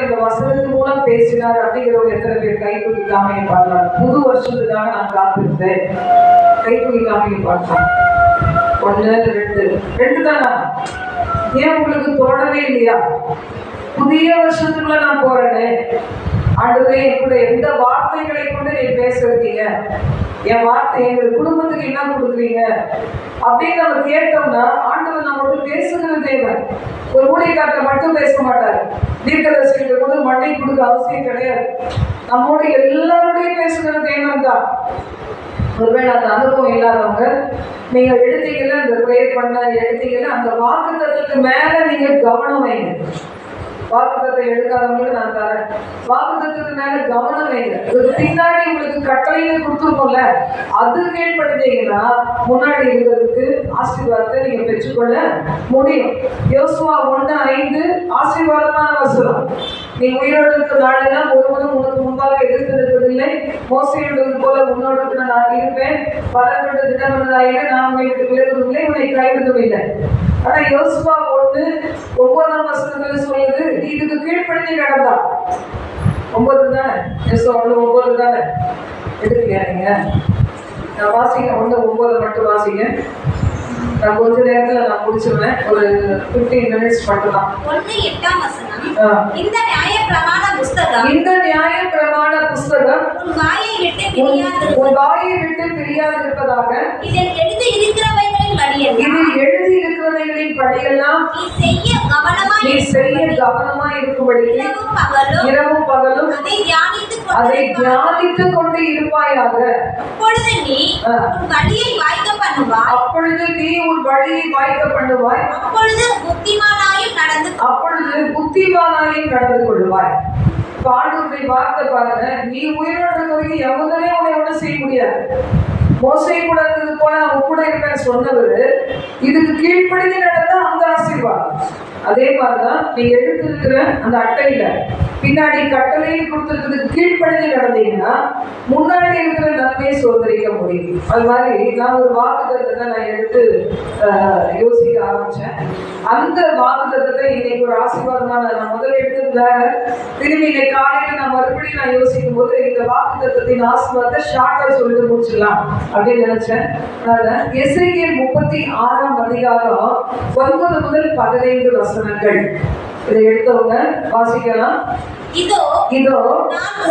இந்த வசனத்து மூலம் பேசினார் அப்படிங்கிறவங்க எத்தனை பேர் கை தூக்கிக்காமையை பார்க்கலாம்? புது வருஷத்துக்காக நான் காத்திருந்தேன். கை தூக்கிக்காமையை பார்க்கலாம். 1 2 தானா? ஏன் உங்களுக்கு தோணவே இல்லையா? புதிய வருஷத்துக்குள்ள நான் போறேன்னு ஆண்டவரே கூட எந்த வார்த்தைகளை கொண்டு நீ பேசுறீங்க, என் வார்த்தை எங்க குடும்பத்துக்கு என்ன கொடுக்குறீங்க அப்படின்னு நம்ம கேட்டோம்னா ஆண்டவர் நம்மளோட பேசுகிற தேவன். ஒரு ஊழியக்காரத்தை மட்டும் பேச மாட்டாரு. தீர்க்கதரிசிகளுக்கு கூட மண்ணை கொடுக்க அவசியம் கிடையாது. நம்மோட எல்லாரோடையும் பேசுகிற தேவன் தான். ஒருவேளை அந்த அனுபவம் இல்லாதவங்க நீங்க எடுத்தீங்கல்ல, அந்த ப்ரேயர் பண்ண எடுத்தீங்கல்ல, அந்த வாக்குத்தத்தத்துக்கு மேல நீங்க கவனம் வைங்க. வாக்குத்தத்தை எடுக்காதவங்களுக்கு நான் தரேன். வாக்குத்தத்துக்கு மேல கவனம் வைங்க. பின்னாடி உங்களுக்கு கட்டளையை கொடுத்துருக்கோம்ல, அது கீழ்படுத்தீங்கன்னா முன்னாடி இருக்கிறதுக்கு ஆசீர்வாதத்தை நீங்க பெற்றுக்கொள்ள முடியும். யோசுவா 1:5 ஆசீர்வாதமான வசனம். நீ உயிரோடு இருக்கிற நாளெல்லாம் ஒருவரும் உனக்கு முன்பாக எதிர்த்து நிற்பதில்லை. மோசையுள்ளது போல உன்னோடு நான் இருப்பேன். பலரோடு திடமனதாயிரு, நான் உன்னை விட்டு விலகுவதில்லை, உன்னை கைவிடவில்லை. ஆனா யோசுவா 1:9 வசனத்துல சொல்லுது, நீ இதுக்கு கீழ்படுத்தி நடந்தா. 9 தானே? யோசுவா 1:9 தானே? எடுக்கலையா நீங்க? நான் வாசிங்க 1:9 மட்டும் வாசிங்க. நான் கொஞ்ச நேரத்துல நான் முடிச்சிருவேன். ஒரு 15 minutes மட்டும் தான். 1:8 வசனம். இந்த நியாயப்பிரமாண புத்தகம் உன் வாயை விட்டு பிரியாதிருப்பதாக இதில் எழுதி இருக்கிறவைகளின் படியெல்லாம் நீ செய்ய கவனமாய் இருக்கும்படி இரவும் பகலும் அதை தியானித்துக் கொண்டு இருப்பாயாக. அப்பொழுது நீ உன் வழியை வாய்க்க பண்ணுவாய். அப்பொழுது புத்திமானாயும் நடந்து கொள்வாய். ஆண்டவருடைய வார்த்தை பாருங்க. நீ உயிரோடு இருக்கிறவங்க எவனே உன்னை ஒன்றும் செய்ய முடியாது. மோசை கூட இருந்தது போல அவன் கூட இருப்பேன்னு சொன்னவர் இதுக்கு கீழ்ப்படிந்து நடந்தா அந்த ஆசீர்வாதம். அதே மாதிரிதான் நீ எடுத்திருக்கிற அந்த அட்டையில பின்னாடி கட்டளையை கொடுத்துருக்கிறதுக்கு கீழ்ப்படிந்து நடந்தீங்கன்னா முன்னாடி இருக்கிற நன்மையை சோதரிக்க முடியும். அது மாதிரி நான் ஒரு வாக்குத்தத்தை நான் எடுத்து யோசிக்க ஆரம்பிச்சேன். அந்த வாக்குத்தத்தை இன்னைக்கு ஒரு ஆசீர்வாதமான நான் முதல்ல எடுத்திருந்தாங்க. திரும்பி இன்னைக்கு காலையில நான் மறுபடியும் நான் யோசிக்கும் போது இந்த வாக்குத்தத்தின் ஆசீர்வாதத்தை ஷார்ட்டா சொல்லிட்டு முடிச்சிடலாம் அப்படின்னு நினைச்சேன். எசேக்கியேல் 36 அதிகாரம் 9 முதல் 15 வசனங்கள். இதை எடுத்தவங்க வாசிக்கலாம். இதோ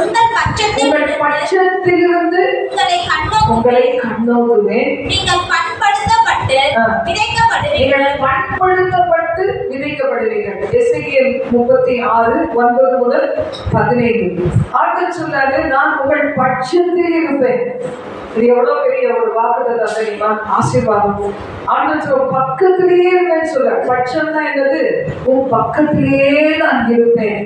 உங்கள் பட்சத்திலிருந்து உங்களை கண்ணோக்குவேன். நீங்கள் பண்படுத்தப்பட்டு விதைக்கப்படுவீர்கள். எசேக்கியேல் 36 9 முதல் 15. ஆண்டவர் சொன்னாரு, நான் உங்கள் பட்சத்தில் இருப்பேன். இது எவ்வளவு பெரிய ஒரு வாக்குத்தத்தம் தெரியுமா? ஆசீர்வாதம். ஆண்டவர் பக்கத்திலேயே இருப்பேன்னு சொல்ற. பட்சம் தான் என்னது? உன் பக்கத்திலேயே நான் இருப்பேன்.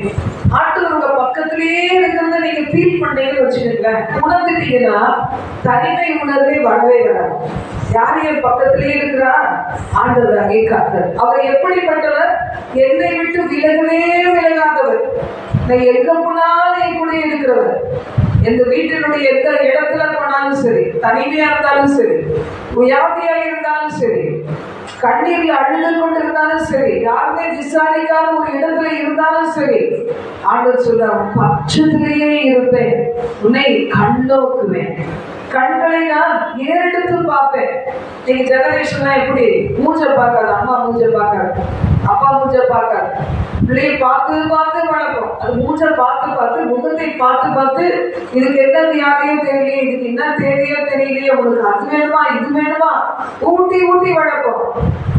ஆண்டவர் உங்க பக்கத்திலேயே இருக்கிறத நீங்க ஃபீல் பண்ணீங்கன்னு வச்சுக்கோங்களேன், உணர்ந்துட்டீங்கன்னா தனிமை உணர்வே வரவே வராது. யார் என் பக்கத்திலேயே இருக்கிறா? ஆண்டவர் அங்கே காத்தர். அவர் எப்படிப்பட்டவர்? என்னை விட்டு விலகவே விலகாதவர். நான் எங்க போனாலும் என் கூட இருக்கிறவர். எந்த வீட்டினுடைய எந்த இடத்துல போனாலும் சரி, தனிமையா இருந்தாலும் சரி, வியாதியா இருந்தாலும் சரி, கண்ணீர்ல அழுது கொண்டு இருந்தாலும் சரி, யாருமே விசாரிக்காத ஒரு இடத்துல இருந்தாலும் சரி, ஆண்டவர் சொல்றாங்க, பட்சத்திலேயே இருப்பேன், உன்னை கண்ணோக்குவேன். கண்களை நான் ஏறெடுத்து பார்ப்பேன். நீங்க ஜெனரேஷன்லாம் எப்படி மூஞ்ச பார்க்காது, அம்மா மூஞ்ச பார்க்காது, அப்பா மூஞ்ச பார்க்காது, பிள்ளையை பார்த்து பார்த்து வளர்ப்போம். அது மூஞ்ச பார்த்து பார்த்து, முகத்தை பார்த்து பார்த்து, இதுக்கு என்ன வியாதியோ தெரியலையே, இதுக்கு என்ன தேவையோ தெரியலையே, உங்களுக்கு அது வேணுமா இது வேணுமா ஊட்டி ஊட்டி வளர்ப்போம்.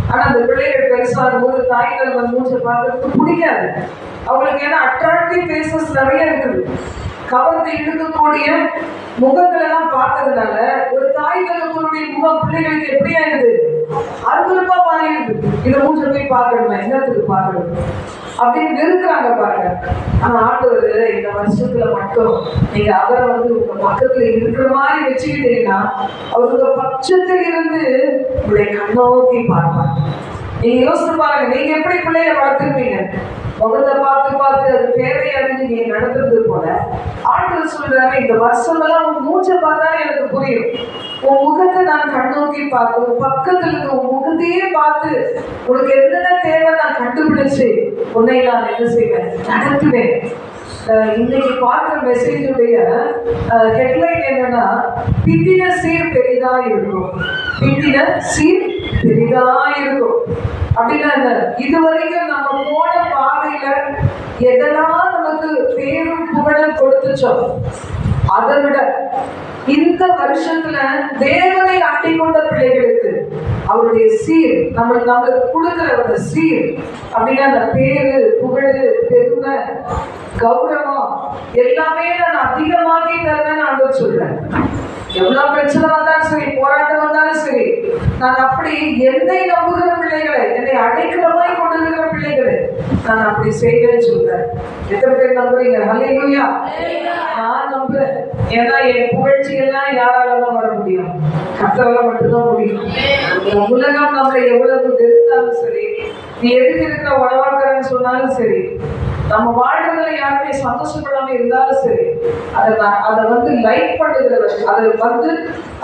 ஆனா அந்த பிள்ளைகள் பெருசாகும் போது தாய்கள் மூஞ்ச பார்க்கறதுக்கு பிடிக்காது. அவங்களுக்கு ஏன்னா அட்ராக்டிவ் ஃபேஸஸ் நிறைய இருக்குது. கவர்ந்து இழுக்கக்கூடிய முகங்கள் எல்லாம் பார்த்ததுனால ஒரு தாய்களுடைய முகம் பிள்ளைகளுக்கு எப்படி ஆயிடுது? அருவருப்பா மாறிடுது. இதை மூஞ்ச போய் பார்க்கணுமா, என்னத்துக்கு பார்க்கணும் அப்படின்னு இருக்கிறாங்க பாருங்க. ஆனா ஆண்டவர் இந்த வருஷத்துல மட்டும் நீங்க அவரை உங்க பக்கத்துல இருக்கிற மாதிரி வச்சுக்கிட்டீங்கன்னா அவருக்கு பட்சத்தில் இருந்து உங்களை கண்ணோக்கி பார்ப்பாங்க. நீங்க யோசிச்சு பாருங்க, நீங்க எப்படி பிள்ளைய வளர்த்துருப்பீங்க? முகத்தை பார்த்து பார்த்து அது தேவையா இருந்து நீங்க நடந்தது போல ஆண்டவர் சொல்றாரு, இந்த வருஷமெல்லாம் உன் மூச்சை பார்த்தாலே எனக்கு புரியும். உன் முகத்தை நான் கண்ணோக்கி பார்த்து, உன் பக்கத்துல இருக்க உன் முகத்தையே பார்த்து, உனக்கு என்னென்ன தேவை நான் கண்டுபிடிச்சு உன்னை நான் என்ன செய்வேன், நடத்துவேன். இன்னைக்கு பார்க்குற மெசேஜுடைய ஹெட்லைன் என்னன்னா, பிந்தின சீர் பெரிதா இருக்கும். பிந்தின சீர் பெரிதா இருக்கும் அப்படின்னா என்ன? இதுவரைக்கும் நம்ம போன பாதையில எதெல்லாம் நமக்கு பேரும் புகழும் கொடுத்துச்சோம், அதை விட இந்த வருஷத்துல தேவனை அட்டி கொண்ட பிள்ளைகளுக்கு அவருடைய சீர், நம்மளுக்கு கொடுக்கிற சீர் அப்படின்னா அந்த பேரு, புகழ், பெருமை, கௌரவம் எல்லாமே நான் அதிகமாகி தருவேன்னு ஆண்டவர் சொல்றேன். எவ்வளவு பிரச்சனை வந்தாலும் சரி, போராட்டம் வந்தாலும் சரி, நான் அப்படி என்னை நம்புகிற பிள்ளைகளை, என்னை அடைக்கலமாய் கொண்டிருக்கிற பிள்ளைகளை நான் அப்படி செய்வேன்னு சொல்றேன். எத்தனை பேர் நம்புறீங்க? ஹல்லேலூயா. நான் நம்புறேன். ஏன்னா என் புகழ்ச்சி எல்லாம் யாரால தான் வர முடியும்? கர்த்தரால மட்டும்தான் முடியும். உலகம் நம்மளை எவ்வளவு வெறுத்தாலும் சரி, நீ எதுக்கு இருக்கிற உணவாக்குறன்னு சொன்னாலும் சரி, நம்ம வாழ்றதுல யாருமே சந்தோஷப்படாம இருந்தாலும் சரி, அதை லைக் பண்ணுகிறவர்,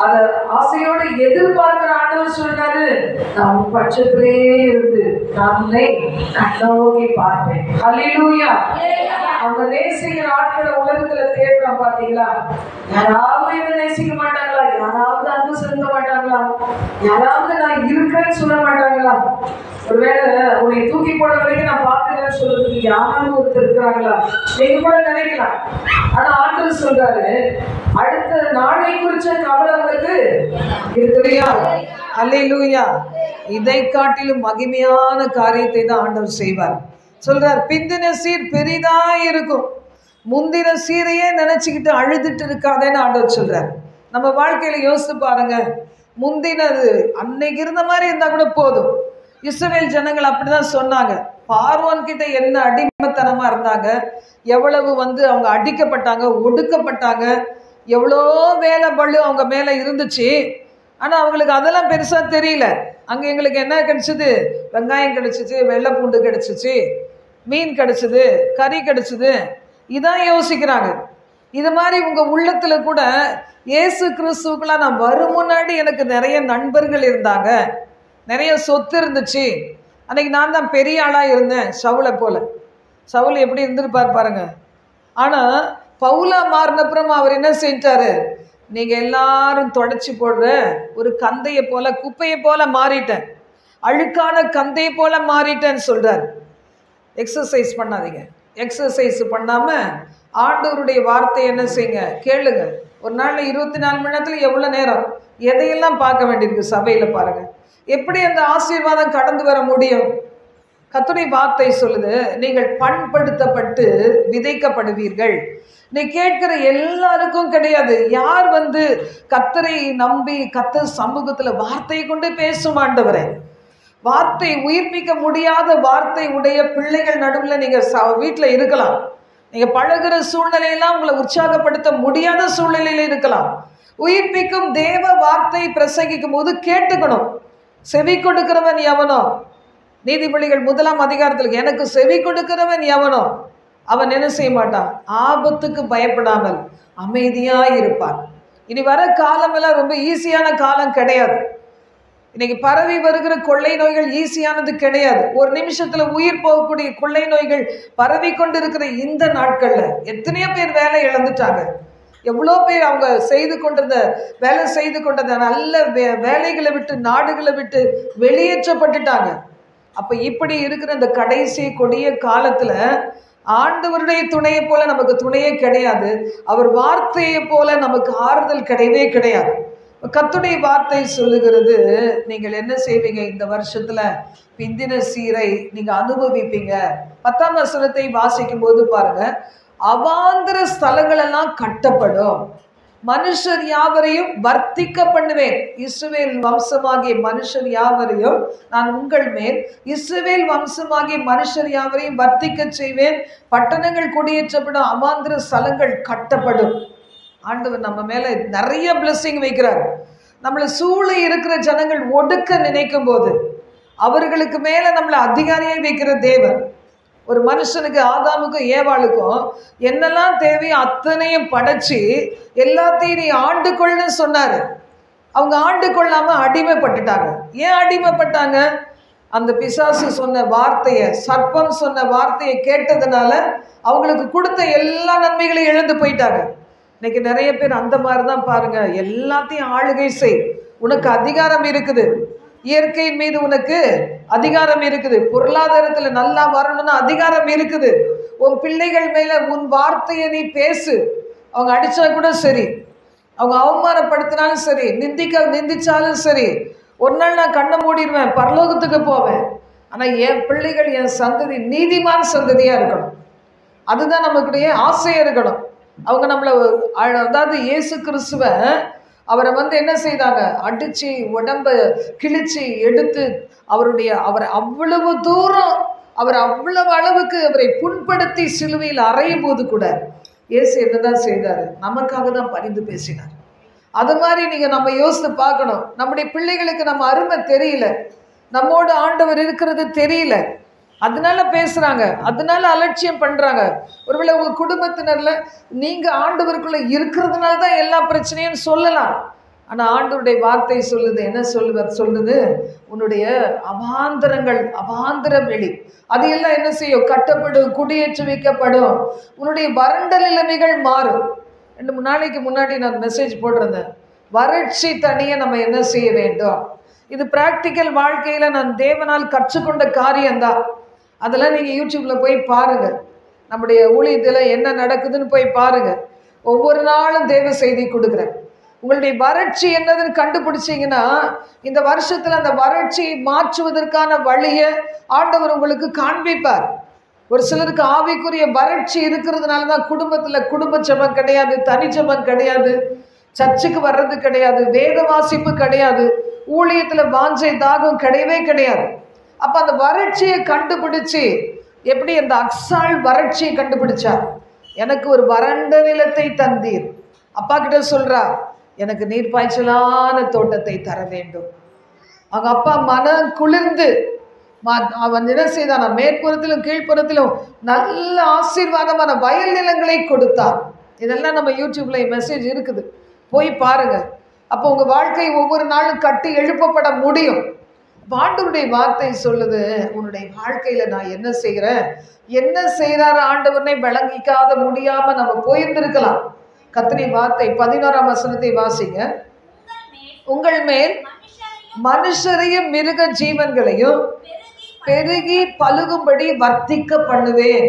அதை ஆசையோடு எதிர்பார்க்கிற ஆண்டவர் சொல்றாரு, நான் உன் பட்சத்திலே இருந்து நம்மை கண்ணோக்கி பார்ப்பேன். ஹல்லேலூயா. அவங்க நேசிக்கிற ஆட்களை உலகத்துல தேடுறோம் பாத்தீங்களா? யாராவது என்ன நேசிக்க மாட்டாங்களா? யாராவது அன்பு செலுத்த மாட்டாங்களா? யாராவது நான் இருக்கேன்னு சொல்ல மாட்டாங்களா? ஒருவேளை உன்னை தூக்கி போட வரைக்கும் நான் பார்த்துக்கிறேன்னு சொல்றதுக்கு யாராவது ஒருத்தர் இருக்கிறாங்களா? நீங்க கூட நினைக்கலாம். ஆனா ஆண்டவர் சொல்றாரு, அடுத்த நாளை குறிச்ச கவலை உங்களுக்கு இருக்குறியா? அல்லேலூயா. இதை காட்டிலும் மகிமையான காரியத்தை தான் ஆண்டவர் செய்வார். சொல்றார், பிந்தின சீர் பெரிதா இருக்கும். முந்தின சீரையே நினைச்சுக்கிட்டு அழுதுட்டு இருக்காதேன்னு ஆண்டவர் சொல்றார். நம்ம வாழ்க்கையில யோசித்து பாருங்க, முந்தினது அன்னைக்கு இருந்த மாதிரி இருந்தா கூட போதும். இஸ்ரவேல் ஜனங்கள் அப்படிதான் சொன்னாங்க. பார்வோன் கிட்ட என்ன அடிமைத்தனமா இருந்தாங்க, எவ்வளவு அவங்க அடிக்கப்பட்டாங்க, ஒடுக்கப்பட்டாங்க, எவ்வளோ வேலை பள்ளு அவங்க மேல இருந்துச்சு. ஆனா அவங்களுக்கு அதெல்லாம் பெருசா தெரியல. அங்க எங்களுக்கு என்ன கிடைச்சது? வெங்காயம் கிடைச்சிச்சு, வெள்ளை பூண்டு கிடைச்சிச்சு, மீன் கிடைச்சது, கறி கிடைச்சது, இதான் யோசிக்கிறாங்க. இது மாதிரி உங்க உள்ளத்துல கூட இயேசு கிறிஸ்துவுக்குலாம் நான் வரும் முன்னாடி எனக்கு நிறைய நண்பர்கள் இருந்தாங்க, நிறைய சொத்து இருந்துச்சு, அன்னைக்கு நான் தான் பெரிய ஆளா இருந்தேன், சவுலை போல. சவுல் எப்படி இருந்திருப்பார் பாருங்க. ஆனா பவுலா மாறினப்புறம் அவர் என்ன செஞ்சாரு? நீங்க எல்லாரும் தொடச்சி போடுற ஒரு கந்தையை போல, குப்பையை போல மாறிட்டேன், அழுக்கான கந்தையை போல மாறிட்டேன்னு சொல்றாரு. எக்ஸசைஸ் பண்ணாதீங்க. எக்ஸசைஸ் பண்ணாம ஆண்டவருடைய வார்த்தை என்ன செய்யுங்க, கேளுங்க. ஒரு நாள்ல 24 மணி நேரத்துல எவ்வளவு நேரம் எதையெல்லாம் பார்க்க வேண்டியிருக்கு சபையில பாருங்க. எப்படி அந்த ஆசீர்வாதம் கடந்து வர முடியும்? கர்த்தருடைய வார்த்தை சொல்லுது, நீங்கள் பண்படுத்தப்பட்டு விதைக்கப்படுவீர்கள். நீ கேட்கிற எல்லாருக்கும் கிடையாது. யார் கர்த்தரை நம்பி கர்த்தர் சமூகத்துல வார்த்தையை கொண்டு பேசும் ஆண்டவரே, வார்த்தை உயிர்ப்பிக்க முடியாத வார்த்தை உடைய பிள்ளைகள் நடுவில் நீங்க வீட்டில் இருக்கலாம். நீங்க பழகிற சூழ்நிலையெல்லாம் உங்களை உற்சாகப்படுத்த முடியாத சூழ்நிலையில இருக்கலாம். உயிர்ப்பிக்கும் தேவ வார்த்தை பிரசங்கிக்கும் போது கேட்டுக்கணும். செவி கொடுக்கிறவன் எவனோ, நீதிமொழிகள் 1ஆம் அதிகாரத்தில், எனக்கு செவி கொடுக்கிறவன் எவனோ அவன் என்ன செய்ய மாட்டான், ஆபத்துக்கு பயப்படாமல் அமைதியா இருப்பான். இனி வர காலம் எல்லாம் ரொம்ப ஈஸியான காலம் கிடையாது. இன்னைக்கு பரவி வருகிற கொள்ளை நோய்கள் ஈஸியானது கிடையாது. ஒரு நிமிஷத்துல உயிர் போகக்கூடிய கொள்ளை நோய்கள் பரவி கொண்டு இருக்கிற இந்த நாட்கள்ல எத்தனையோ பேர் வேலை இழந்துட்டாங்க. எவ்வளோ பேர் அவங்க வேலை செய்து கொண்டத நல்ல வேலைகளை விட்டு, நாடுகளை விட்டு வெளியேற்றப்பட்டுட்டாங்க. அப்ப இப்படி இருக்கிற இந்த கடைசி கொடிய காலத்துல ஆண்டவருடைய துணையை போல நமக்கு துணையே கிடையாது. அவர் வார்த்தையை போல நமக்கு ஆறுதல் கிடையவே கிடையாது. கர்த்தருடைய வார்த்தை சொல்லுகிறது, நீங்கள் என்ன செய்வீங்க? இந்த வருஷத்துல பிந்தின சீரை நீங்க அனுபவிப்பீங்க. 10ஆம் வசனத்தை வாசிக்கும் போது பாருங்க, அவாந்திர ஸ்தலங்கள் எல்லாம் கட்டப்படும், மனுஷர் யாவரையும் வர்த்திக்க பண்ணுவேன். இஸ்ரவேல் வம்சமாகிய மனுஷர் யாவரையும் நான் உங்கள் மேல், இஸ்ரவேல் வம்சமாகிய மனுஷர் யாவரையும் வர்த்திக்க செய்வேன். பட்டணங்கள் குடியேற்றப்படும், அவாந்திர ஸ்தலங்கள் கட்டப்படும். ஆண்டவர் நம்ம மேல நிறைய பிளெஸிங் வைக்கிறார். நம்மளை சூழ இருக்கிற ஜனங்கள் ஒடுக்க நினைக்கும் போது அவர்களுக்கு மேல நம்மளை அதிகாரியை வைக்கிற தேவன். ஒரு மனுஷனுக்கு ஆதாமுக்கும் ஏவாளுக்கும் என்னெல்லாம் தேவையோ அத்தனையும் படைச்சி எல்லாத்தையும் நீ ஆண்டு கொள்ளுன்னு சொன்னாரு. அவங்க ஆண்டு கொள்ளாம அடிமைப்பட்டுட்டாங்க. ஏன் அடிமைப்பட்டாங்க? அந்த பிசாசு சொன்ன வார்த்தையை, சர்ப்பம் சொன்ன வார்த்தையை கேட்டதுனால அவங்களுக்கு கொடுத்த எல்லா நன்மைகளையும் இழந்து போயிட்டாங்க. இன்னைக்கு நிறைய பேர் அந்த மாதிரி தான் பாருங்க. எல்லாத்தையும் ஆளுகை செய், உனக்கு அதிகாரம் இருக்குது, இயற்கையின் மீது உனக்கு அதிகாரம் இருக்குது, பொருளாதாரத்துல நல்லா வரணும்னு அதிகாரம் இருக்குது, உன் பிள்ளைகள் மேல உன் வார்த்தையை நீ பேசு. அவங்க அடிச்சா கூட சரி, அவங்க அவமானப்படுத்தினாலும் சரி, நிந்திச்சாலும் சரி, ஒரு நாள் நான் கண்ணை மூடிடுவேன், பரலோகத்துக்கு போவேன். ஆனா என் பிள்ளைகள், என் சந்ததி நீதிமான சந்ததியா இருக்கணும். அதுதான் நமக்குடைய ஆசையா இருக்கணும். அவங்க நம்மளை, அதாவது இயேசு கிறிஸ்துவ அவரை என்ன செய்தாங்க, அடிச்சு உடம்ப கிழிச்சு எடுத்து அவரை அவ்வளவு தூரம், அவர் அவ்வளவு அளவுக்கு அவரை புண்படுத்தி சிலுவையில் அறையும் போது கூட இயேசு என்னதான் செய்தாரு? நமக்காக தான் பரிந்து பேசினார். அது மாதிரி நம்ம யோசித்து பார்க்கணும். நம்முடைய பிள்ளைகளுக்கு நம்ம அருமை தெரியல, நம்மோடு ஆண்டவர் இருக்கிறது தெரியல, அதனால பேசுறாங்க, அதனால அலட்சியம் பண்றாங்க. ஒருவேளை உங்க குடும்பத்தினர்ல நீங்க ஆண்டவருக்குள்ள இருக்கிறதுனால தான் எல்லா பிரச்சனையும் சொல்லலாம். ஆனா ஆண்டவருடைய வார்த்தை சொல்லுது, என்ன சொல்லுது? உன்னுடைய அவாந்தரங்கள், அவாந்தர வெளி, அது எல்லாம் என்ன செய்யும்? கட்டப்படும், குடியேற்றி வைக்கப்படும். உன்னுடைய வறண்ட நிலைமைகள் மாறும். 2-3 நாளைக்கு முன்னாடி நான் மெசேஜ் போட்டிருந்தேன், வறட்சி தனிய நம்ம என்ன செய்ய வேண்டும். இது பிராக்டிக்கல் வாழ்க்கையில நான் தேவனால் கற்றுக்கொண்ட காரியம்தான். அதெல்லாம் நீங்க யூடியூப்ல போய் பாருங்க, நம்முடைய ஊழியத்துல என்ன நடக்குதுன்னு போய் பாருங்க. ஒவ்வொரு நாளும் தேவ செய்தி கொடுக்குறேன். உங்களுடைய வறட்சி என்னதுன்னு கண்டுபிடிச்சிங்கன்னா இந்த வருஷத்துல அந்த வறட்சியை மாற்றுவதற்கான வழியை ஆண்டவர் உங்களுக்கு காண்பிப்பார். ஒரு சிலருக்கு ஆவிக்குரிய வறட்சி இருக்கிறதுனால தான் குடும்பத்துல குடும்ப ஜெபம் கிடையாது, தனி ஜெபம் கிடையாது, சர்ச்சுக்கு வர்றது கிடையாது, வேத வாசிப்பு கிடையாது, ஊழியத்துல வாஞ்சை தாகம் கிடையவே கிடையாது. அப்ப அந்த வறட்சியை கண்டுபிடிச்சு, எப்படி அந்த அக்சால் வறட்சியை கண்டுபிடிச்சா, எனக்கு ஒரு வறண்ட நிலத்தை தந்தீர். அப்பா கிட்ட சொல்றா, எனக்கு நீர் பாய்ச்சலான தோட்டத்தை தர வேண்டும். அவங்க அப்பா மனம் குளிர்ந்து அவன் என்ன செய்தான், மேற்புறத்திலும் கீழ்ப்புறத்திலும் நல்ல ஆசீர்வாதமான வயல் நிலங்களை கொடுத்தான். இதெல்லாம் நம்ம யூடியூப்ல மெசேஜ் இருக்குது, போய் பாருங்க. அப்போ உங்க வாழ்க்கை ஒவ்வொரு நாளும் கட்டி எழுப்பப்பட முடியும். ஆண்டவருடைய வார்த்தை சொல்லுது, உன்னுடைய வாழ்க்கையில நான் என்ன செய்கிறேன், என்ன செய்யறாரு ஆண்டவனை விளங்கிக்காத முடியாம நம்ம போயிருந்திருக்கலாம். கர்த்தருடைய வார்த்தை 11ஆம் வசனத்தை வாசிங்க. உங்கள் மேல் மனுஷரையும் மிருக ஜீவன்களையும் பெருகி பலுகும்படி வர்த்திக்க பண்ணுவேன்.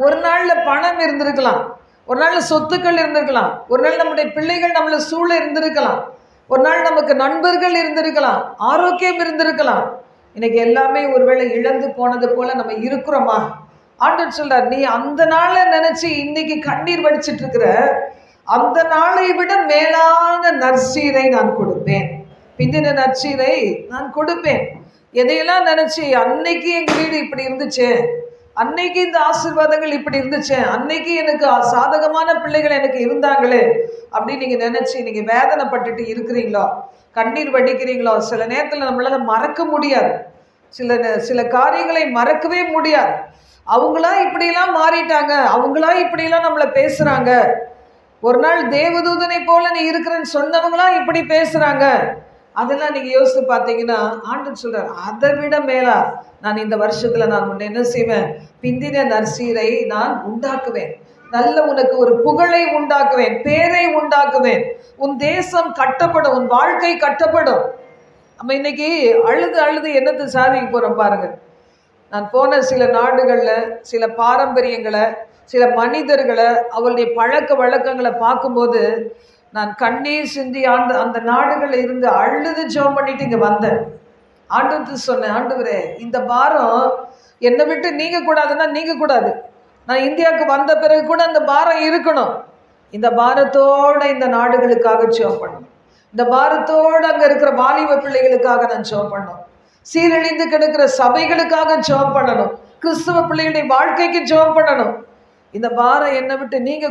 ஒரு நாள்ல பணம் இருந்திருக்கலாம், ஒரு நாள்ல சொத்துக்கள் இருந்திருக்கலாம், ஒரு நாள் நம்முடைய பிள்ளைகள் நம்மள சூழ இருந்திருக்கலாம், ஒரு நாள் நமக்கு நண்பர்கள் இருந்திருக்கலாம், ஆரோக்கியம் இருந்திருக்கலாம். இன்னைக்கு எல்லாமே ஒருவேளை இழந்து போனது போல நம்ம இருக்கிறோமா? ஆண்டவர் சொல்றார், நீ அந்த நாளை நினைச்சு இன்னைக்கு கண்ணீர் வடிச்சிட்டு இருக்கிற, அந்த நாளை விட மேலான நற்சீரை நான் கொடுப்பேன், பிந்தின நற்சீரை நான் கொடுப்பேன். எதையெல்லாம் நினைச்சு, அன்னைக்கு எங்க வீடு இப்படி இருந்துச்சு, அன்னைக்கு இந்த ஆசீர்வாதங்கள் இப்படி இருந்துச்சு, அன்னைக்கு எனக்கு சாதகமான பிள்ளைகள் எனக்கு இருந்தாங்களே அப்படின்னு நீங்க நினைச்சு நீங்க வேதனைப்பட்டுட்டு இருக்கிறீங்களோ, கண்ணீர் வடிக்கிறீங்களோ, சில நேரத்தில் நம்மளால மறக்க முடியாது, சில காரியங்களை மறக்கவே முடியாது. அவங்களா இப்படியெல்லாம் மாறிட்டாங்க, அவங்களா இப்படியெல்லாம் நம்மளை பேசுறாங்க, ஒரு நாள் தேவதூதனை போல நீ இருக்கிறன்னு சொன்னவங்களா இப்படி பேசுறாங்க. அதெல்லாம் நீங்க யோசித்து பார்த்தீங்கன்னா ஆண்டவர் சொல்றார், அதை விட மேலா நான் இந்த வருஷத்துல நான் உன்னை என்ன செய்வேன், பிந்தின நற்சீரை நான் உண்டாக்குவேன், நல்ல உனக்கு ஒரு புகழை உண்டாக்குவேன், பேரை உண்டாக்குவேன், உன் தேசம் கட்டப்படும், உன் வாழ்க்கை கட்டப்படும். நம்ம இன்னைக்கு அழுது அழுது என்னத்தை சாதிக்க போறோம் பாருங்க. நான் போன சில நாடுகள்ல சில பாரம்பரியங்களை, சில மனிதர்களை, அவருடைய பழக்க வழக்கங்களை பார்க்கும்போது நான் கண்ணீர் சிந்தி அந்த நாடுகளில் இருந்து அழுது ஜெபம் பண்ணிட்டு இங்கே வந்தேன். ஆண்டவருக்கு சொன்னேன், ஆண்டவரே இந்த பாரம் என்னை விட்டு நீங்க கூடாதுன்னா நீங்க கூடாது, நான் இந்தியாவுக்கு வந்த பிறகு கூட அந்த பாரம் இருக்கணும். இந்த பாரத்தோட இந்த நாடுகளுக்காக ஜெபம் பண்ணணும், இந்த பாரத்தோடு அங்கே இருக்கிற வாலிப பிள்ளைகளுக்காக நான் ஜெபம் பண்ணணும், சீரழிந்து கிடக்கிற சபைகளுக்காக ஜெபம் பண்ணணும், கிறிஸ்தவ பிள்ளைகளுடைய வாழ்க்கைக்கு ஜெபம் பண்ணணும். இந்த பாரம் என்னை விட்டு நீங்க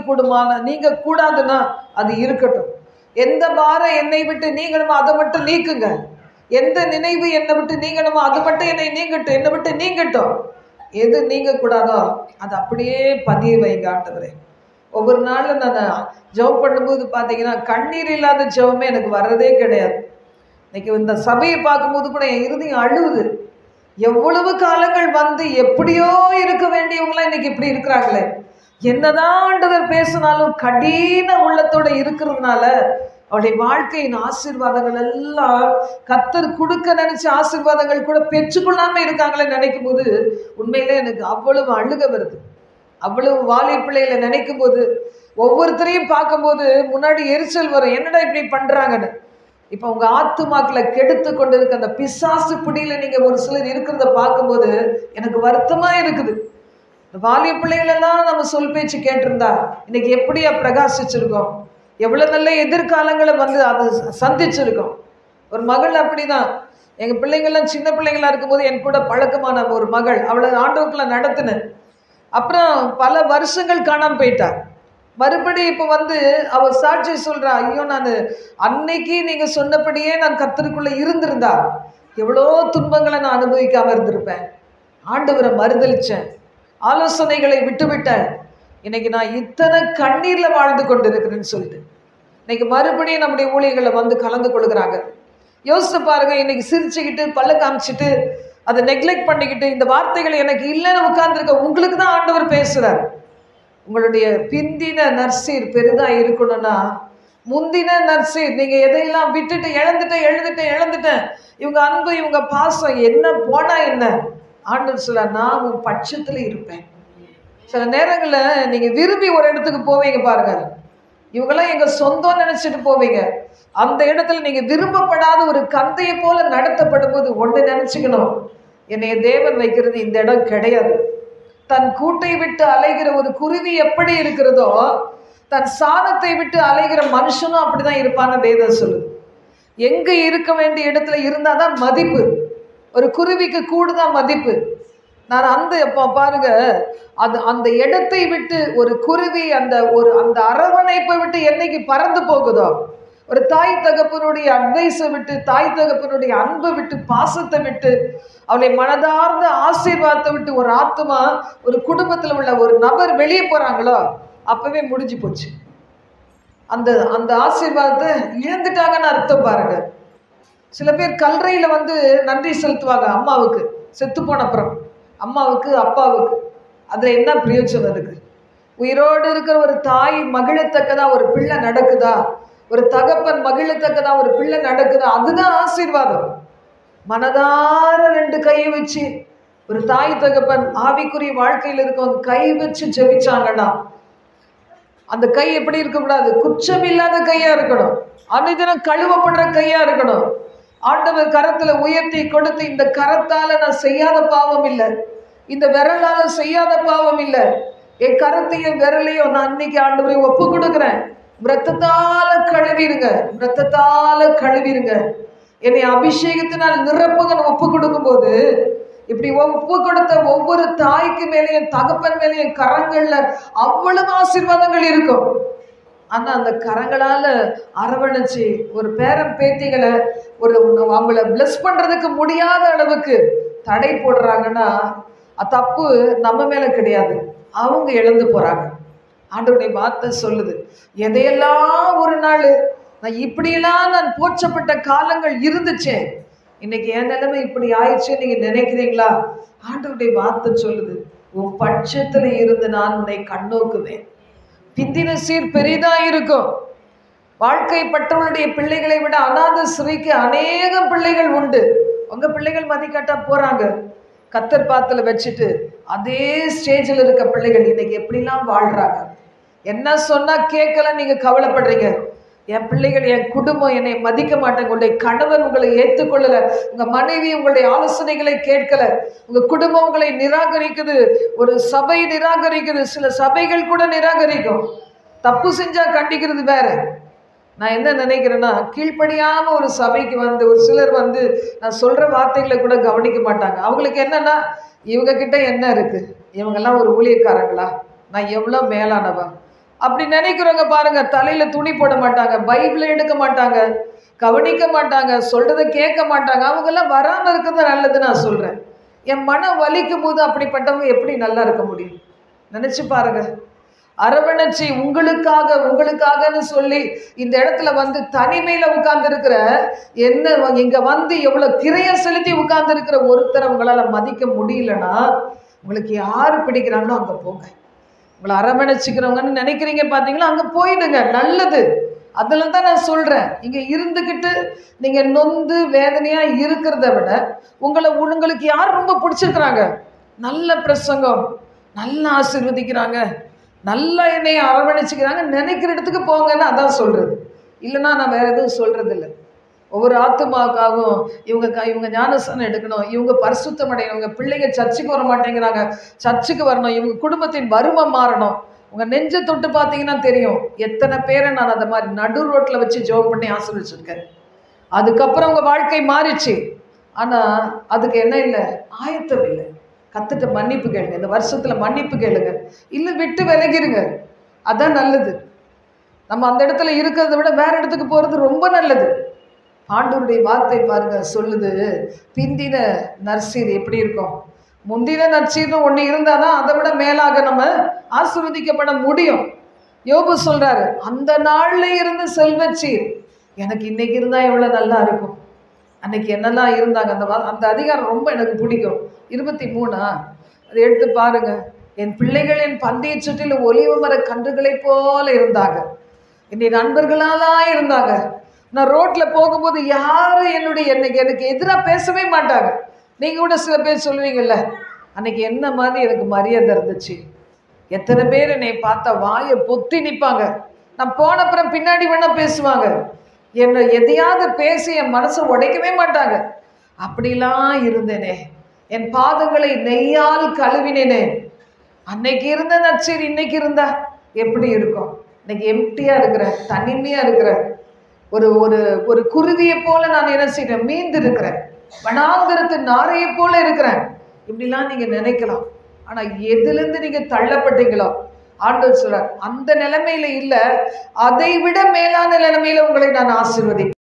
கூடாதுன்னா அது இருக்கட்டும். எந்த பாரம் என்னை விட்டு நீங்கணுமோ அதை மட்டும் நீக்குங்க. எந்த நினைவு என்னை விட்டு நீங்கணுமோ அது மட்டும் என்னை விட்டு நீங்கட்டும். எது நீங்க கூடாதோ அது அப்படியே பதிய வைங்க ஆண்டவரே. ஒவ்வொரு நாளும் நான் ஜெபம் பண்ணும்போது பார்த்தீங்கன்னா கண்ணீர் இல்லாத ஜெபமே எனக்கு வர்றதே கிடையாது. இன்னைக்கு இந்த சபையை பார்க்கும்போது கூட என் இருதயம் அழுவுது. எவ்வளவு காலங்கள் வந்து எப்படியோ இருக்க வேண்டியவங்களாம் இன்னைக்கு இப்படி இருக்கிறாங்களே. என்னதான் ஆண்டவர் பேசினாலும் கடின உள்ளத்தோட இருக்கிறதுனால அவருடைய வாழ்க்கையின் ஆசீர்வாதங்கள் எல்லாம் கர்த்தர் கொடுக்க நினைச்ச ஆசீர்வாதங்கள் கூட பெற்றுக்கொள்ளாம இருக்காங்களே நினைக்கும் போது உண்மையிலே எனக்கு அவ்வளவு அழுக வருது. அவ்வளவு வாலி பிள்ளைகளை நினைக்கும் போது ஒவ்வொருத்தரையும் பார்க்கும்போது முன்னாடி எரிச்சல் வரும், என்னடா இப்படி பண்றாங்கன்னு. இப்போ உங்க ஆத்துமாக்களை கெடுத்து கொண்டு இருக்க அந்த பிசாசு பிடியில நீங்க ஒரு சிலர் இருக்கிறத பார்க்கும்போது எனக்கு வருத்தமா இருக்குது. வாலிய பிள்ளைகளெல்லாம் நம்ம சொல் பேச்சு கேட்டிருந்தா இன்னைக்கு எப்படியா பிரகாசிச்சிருக்கோம், எவ்வளவு நல்ல எதிர்காலங்களை வந்து அதை சந்திச்சிருக்கோம். ஒரு மகள் அப்படிதான். எங்க பிள்ளைங்கள்லாம் சின்ன பிள்ளைங்களா இருக்கும்போது என் கூட பழக்கமான ஒரு மகள், அவளை ஆண்டவர்களை நடத்தினேன். அப்புறம் பல வருஷங்கள் காணாம போயிட்டார். மறுபடி இப்போ வந்து அவள் சாட்சி சொல்றா, ஐயோ நான் அன்னைக்கு நீங்க சொன்னபடியே நான் கர்த்தருக்குள்ள இருந்திருந்தா எவ்வளோ துன்பங்களை நான் அனுபவிக்காம இருந்திருப்பேன். ஆண்டவரை மறுதளிச்சேன், ஆலோசனைகளை விட்டுவிட்டேன், இன்னைக்கு நான் இத்தனை கண்ணீர்ல வாழ்ந்து கொண்டு இருக்கிறேன்னு சொல்லிட்டு இன்னைக்கு மறுபடியும் நம்முடைய ஊழியர்களை வந்து கலந்து கொள்கிறாங்க. யோசிச்சு பாருங்க, இன்னைக்கு சிரிச்சுக்கிட்டு பல்ல காமிச்சிட்டு அதை நெக்லெக்ட் பண்ணிக்கிட்டு இந்த வார்த்தைகள் எனக்கு இல்லைன்னு உட்கார்ந்துருக்க உங்களுக்கு தான் ஆண்டவர் பேசுறார். உங்களுடைய பிந்தின நற்சீர் பெரிதா இருக்கணும்னா முந்தின நற்சீர், நீங்க எதையெல்லாம் விட்டுட்டு இழந்துட்டேன் இவங்க அன்பு இவங்க பாசம் என்ன போனா என்ன, ஆண்டவர் சொல்ல நான் உன் பட்சத்துல இருப்பேன். சில நேரங்களில் நீங்க விரும்பி ஒரு இடத்துக்கு போவீங்க பாருங்க, இவங்கெல்லாம் எங்க சொந்தம் நினைச்சிட்டு போவீங்க. அந்த இடத்துல நீங்க விரும்பப்படாத ஒரு கந்தையை போல நடத்தப்படும் போது ஒன்று நினைச்சுக்கணும், என்னைய தேவன் வைக்கிறது இந்த இடம் கிடையாது. தன் கூட்டை விட்டு அலைகிற ஒரு குருவி எப்படி இருக்கிறதோ தன் சாணத்தை விட்டு அலைகிற மனுஷனும் அப்படிதான் இருப்பான்னு வேதம் சொல்லுது. எங்க இருக்க வேண்டிய இடத்துல இருந்தாதான் மதிப்பு. ஒரு குருவிக்கு கூடுதான் மதிப்பு. நான் இப்போ பாருங்க, அந்த இடத்தை விட்டு ஒரு குருவி அந்த அரவணைப்பை விட்டு என்னைக்கு பறந்து போகுதோ, ஒரு தாய் தகப்பனுடைய அட்வைஸை விட்டு, தாய் தகப்பனுடைய அன்பை விட்டு, பாசத்தை விட்டு, அவளை மனதார்ந்த ஆசீர்வாதத்தை விட்டு ஒரு ஆத்மா ஒரு குடும்பத்தில் உள்ள ஒரு நபர் வெளியே போறாங்களோ அப்பவே முடிஞ்சு போச்சு. அந்த ஆசீர்வாதத்தை இழந்துட்டாங்கன்னு அர்த்தம் பாருங்க. சில பேர் கல்றையில வந்து நன்றி செலுத்துவாங்க அம்மாவுக்கு, செத்து போன அப்புறம் அம்மாவுக்கு அப்பாவுக்கு. அதுல என்ன பிரயோஜனம் இருக்கு? உயிரோடு இருக்கிற ஒரு தாய் மகிழத்தக்கதா ஒரு பிள்ளை நடக்குதா, ஒரு தகப்பன் மகிழத்தக்கதா ஒரு பிள்ளை நடக்குதா, அதுதான் ஆசீர்வாதம். மனதார ரெண்டு கையை வச்சு ஒரு தாய் தகப்பன் ஆவிக்குரிய வாழ்க்கையில் இருக்கவங்க கை வச்சு ஜெபிச்சாங்கன்னா அந்த கை எப்படி இருக்கக்கூடாது? குற்றம் இல்லாத கையா இருக்கணும், அனுதினம் கழுவப்படுற கையா இருக்கணும். ஆண்டவர் கரத்துல உயர்த்தி கொடுத்து, இந்த கரத்தால நான் செய்யாத பாவம் இல்லை, இந்த விரலால செய்யாத பாவம் இல்லை, என் கரத்தையும் விரலையும் நான் இன்னைக்கு ஆண்டவரை ஒப்பு கொடுக்குறேன், இரத்தத்தால கழுவிருங்க, என்னை அபிஷேகத்தினால் நிரப்புங்கன்னு ஒப்பு கொடுக்கும் போது, இப்படி ஒப்பு கொடுத்த ஒவ்வொரு தாய்க்கு மேலேயும் தகப்பன் மேலேயும் கரங்கள்ல அவ்வளவு ஆசீர்வாதங்கள் இருக்கும். ஆனா அந்த கரங்களால அரவணைச்சு ஒரு பேரன் பேத்திகளை அவங்கள பிளஸ் பண்றதுக்கு முடியாத அளவுக்கு தடை போடுறாங்கன்னா தப்பு நம்ம மேல கிடையாது, அவங்க இழந்து போறாங்க. ஆண்டவருடைய வார்த்தை சொல்லுது, எதையெல்லாம் ஒரு நாள் நான் இப்படியெல்லாம் நான் போற்றப்பட்ட காலங்கள் இருந்துச்சே, இன்னைக்கு என் நிலைமை இப்படி ஆயிடுச்சு நீங்க நினைக்கிறீங்களா? ஆண்டவருடைய வார்த்தை சொல்லுது, உன் பட்சத்துல இருந்து நான் உன்னை கண்ணோக்குவேன். பிந்தின சீர் பெரிதா இருக்கும். வாழ்க்கைப்பட்டவனுடைய பிள்ளைகளை விட அநாத சிறைக்கு அநேக பிள்ளைகள் உண்டு. உங்க பிள்ளைகள் மதிக்காட்டா போறாங்க, கத்தர் பாத்துல வச்சுட்டு அதே ஸ்டேஜில் இருக்க பிள்ளைகள் இன்னைக்கு எப்படிலாம் வாழ்றாங்க. என்ன சொன்னா கேட்கல, நீங்க கவலைப்படுறீங்க. என் பிள்ளைகள், என் குடும்பம் என்னை மதிக்க மாட்டேங்க, உங்களுடைய கணவன் உங்களை ஏற்றுக்கொள்ளல, உங்க மனைவி உங்களுடைய ஆலோசனைகளை கேட்கல, உங்க குடும்பம் உங்களை நிராகரிக்குது, ஒரு சபை நிராகரிக்குது, சில சபைகள் கூட நிராகரிக்கும். தப்பு செஞ்சா கண்டிக்கிறது வேற. நான் என்ன நினைக்கிறேன்னா, கீழ்ப்படியாம ஒரு சபைக்கு வந்து ஒரு சிலர் வந்து நான் சொல்ற வார்த்தைகளை கூட கவனிக்க மாட்டாங்க. அவங்களுக்கு என்னன்னா, இவங்க கிட்ட என்ன இருக்கு, இவங்கெல்லாம் ஒரு ஊழியக்காரங்களா, நான் எவ்வளோ மேலானவன் அப்படி நினைக்கிறவங்க பாருங்க, தலையில துணி போட மாட்டாங்க, பைபிளை எடுக்க மாட்டாங்க, கவனிக்க மாட்டாங்க, சொல்றதை கேட்க மாட்டாங்க. அவங்கெல்லாம் வராமல் இருக்கிறது நல்லது. நான் சொல்றேன், என் மனம் வலிக்கும் போது அப்படிப்பட்டவங்க எப்படி நல்லா இருக்க முடியும்? நினைச்சு பாருங்க. அரவணைச்சி உங்களுக்காகன்னு சொல்லி இந்த இடத்துல வந்து தனிமையில உட்கார்ந்து இருக்கிற என்ன, இங்க வந்து எவ்வளவு கிரையம் செலுத்தி உட்கார்ந்து இருக்கிற ஒருத்தரை உங்களால மதிக்க முடியலன்னா உங்களுக்கு யாரு பிடிக்கிறாங்களோ அங்க போங்க. உங்களை அரவணைச்சிக்கிறவங்கன்னு நினைக்கிறீங்க பார்த்தீங்களா, அங்கே போயிடுங்க, நல்லது. அதில் தான் நான் சொல்கிறேன், இங்கே இருந்துக்கிட்டு நீங்கள் நொந்து வேதனையாக இருக்கிறத விட உங்களுக்கு யார் ரொம்ப பிடிச்சிருக்கிறாங்க, நல்ல பிரசங்கம், நல்லா ஆசீர்வதிக்கிறாங்க, நல்லா என்னைய அரவணைச்சிக்கிறாங்க, நினைக்கிற இடத்துக்கு போங்கன்னு அதான் சொல்கிறது. இல்லைன்னா நான் வேறு எதுவும் சொல்கிறது இல்லை. ஒவ்வொரு ஆத்துமாவுக்காகவும் இவங்க ஞானஸ்தானம் எடுக்கணும், இவங்க பரிசுத்தம் அடையணும், இவங்க பிள்ளைங்க சர்ச்சுக்கு வர மாட்டேங்கிறாங்க, சர்ச்சுக்கு வரணும், இவங்க குடும்பத்தின் வறுமை மாறணும். உங்கள் நெஞ்சை தொட்டு பார்த்தீங்கன்னா தெரியும் எத்தனை பேரை நான் அந்த மாதிரி நடு ரோட்டில் வச்சு ஜெபம் பண்ணி ஆசீர்வதிச்சிருக்கேன். அதுக்கப்புறம் உங்கள் வாழ்க்கை மாறிச்சு. ஆனால் அதுக்கு என்ன இல்லை, ஆயத்தம் இல்லை. கத்துட்டு மன்னிப்பு கேளுங்க, இந்த வருஷத்தில் மன்னிப்பு கேளுங்க, இல்லை விட்டு விலகிருங்க, அதான் நல்லது. நம்ம அந்த இடத்துல இருக்கிறத விட வேற இடத்துக்கு போகிறது ரொம்ப நல்லது. ஆண்டவருடைய வார்த்தை பாருங்க சொல்லுது, பிந்தின நற்சீர் எப்படி இருக்கும், முந்தின நற்சீர்னு ஒன்று இருந்தால் தான் அதை விட மேலாக நம்ம ஆசீர்வதிக்கப்பட முடியும். யோபு சொல்றாரு, அந்த நாள்ல இருந்து செல்வச்சீர் எனக்கு இன்னைக்கு இருந்தால் எவ்வளோ நல்லா இருக்கும். அன்னைக்கு என்னெல்லாம் இருந்தாங்க, அந்த அதிகாரம் ரொம்ப எனக்கு பிடிக்கும். 23 அதை எடுத்து பாருங்க. என் பிள்ளைகள் என் பந்தய சுற்றிலும் ஒலிவ மர கன்றுகளை போல இருந்தாங்க, என்னுடைய நண்பர்களாலாம் இருந்தாங்க. நான் ரோட்டில் போகும்போது யாரும் எனக்கு எதிராக பேசவே மாட்டாங்க. நீங்கள் கூட சில பேர் சொல்லுவீங்கள்ல, அன்னைக்கு என்ன மாதிரி எனக்கு மரியாதை இருந்துச்சு. எத்தனை பேர் என்னை பார்த்தா வாயை பொத்தி நிற்பாங்க. நான் போனப்புறம் பின்னாடி வேணால் பேசுவாங்க, என்னை எதையாவது பேசி என் மனசை உடைக்கவே மாட்டாங்க. அப்படிலாம் இருந்தேனே, என் பாதங்களை நெய்யால் கழுவினேனே. அன்னைக்கு இருந்த நற்சீர் இன்னைக்கு இருந்தா எப்படி இருக்கும்? இன்னைக்கு எம்டியாக இருக்கிறேன், தனிமையாக இருக்கிறேன், ஒரு ஒரு ஒரு குருவியை போல நான் என்ன செய்கிறேன், மீந்து இருக்கிறேன், வனாந்திரத்து நாரையை போல இருக்கிறேன். இப்படிலாம் நீங்க நினைக்கலாம். ஆனா எதுலேருந்து நீங்க தள்ளப்பட்டீங்களோ ஆண்டவர் சொல்றார், அந்த நிலைமையில இல்லை, அதை விட மேலான நிலைமையில உங்களை நான் ஆசீர்வதிப்பேன்.